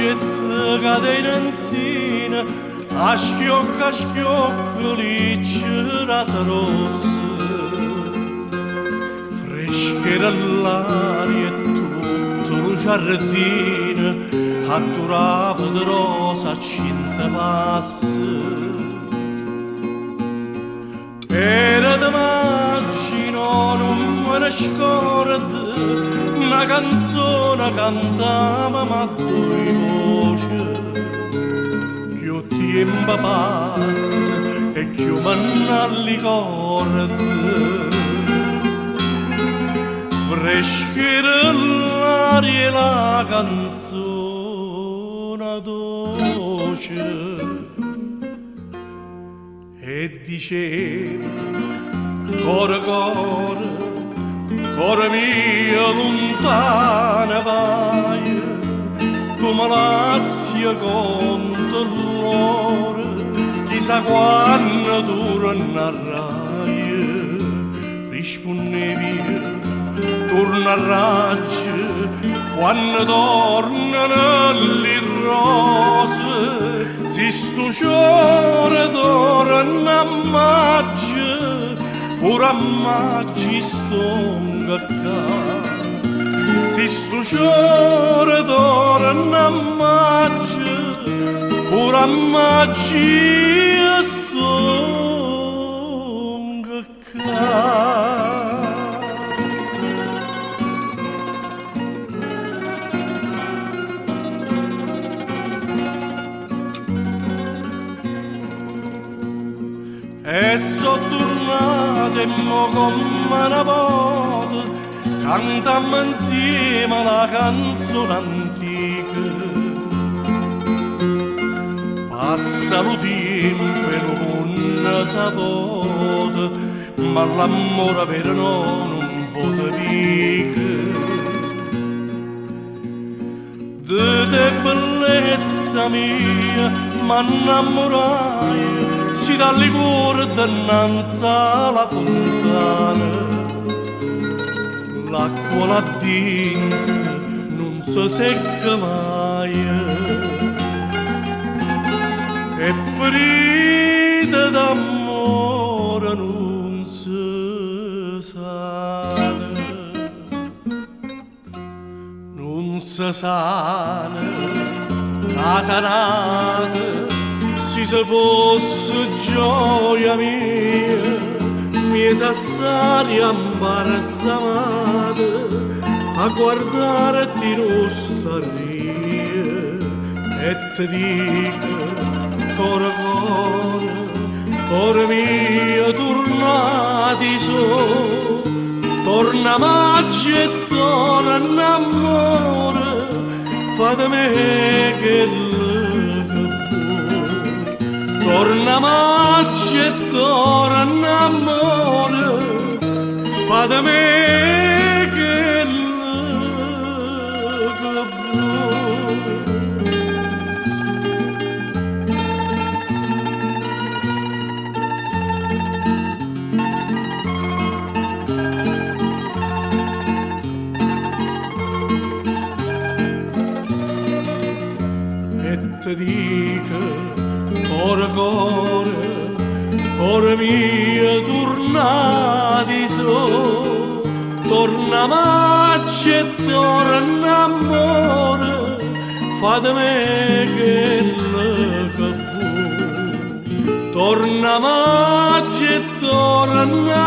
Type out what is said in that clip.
maggetta cadena insieme, a schiocco liccia rossa. Freschera l'aria e tutto lo giardino, a durava di rosa cinta passa. Era da maggio non me ne scordo, una canzone cantava ma due voci. Più tempo passa e più me ne ricordo. Freschera l'aria e la canzone dolce. E diceva, cuore, cuore mio lontana vai, tu me lasci con dolore, chissà quando tornerai. Rispondevi, tornerai quando tornano le rose. Si sto giorno torna a maggio, pure a maggio sto qua. Si sto giorno torna a maggio, pure a maggio sto qua. E so tornato e mo come una volta cantammo insieme la canzone antica. Passa lo tempo e non si vota, ma l'amore vero non vota mica. De te bellezza mia m'innamorai, si dà il cuore dinanzi alla fontana. L'acqua là dentro non si secca mai, e ferita d'amore non si sana. Non si sana, casa nata, si fosse gioia mia, mi sa stare imbarazzata a guardarti nostalgia e ti dico, cuore, cuore mio, tornati su, torna maggio e torna amore, fate me che torna maggio e torna amore, fate me che e ti dico, cuore, cuore mio, tornati su, torna maggio e torna amore, fate me che fu. Torna maggio e torna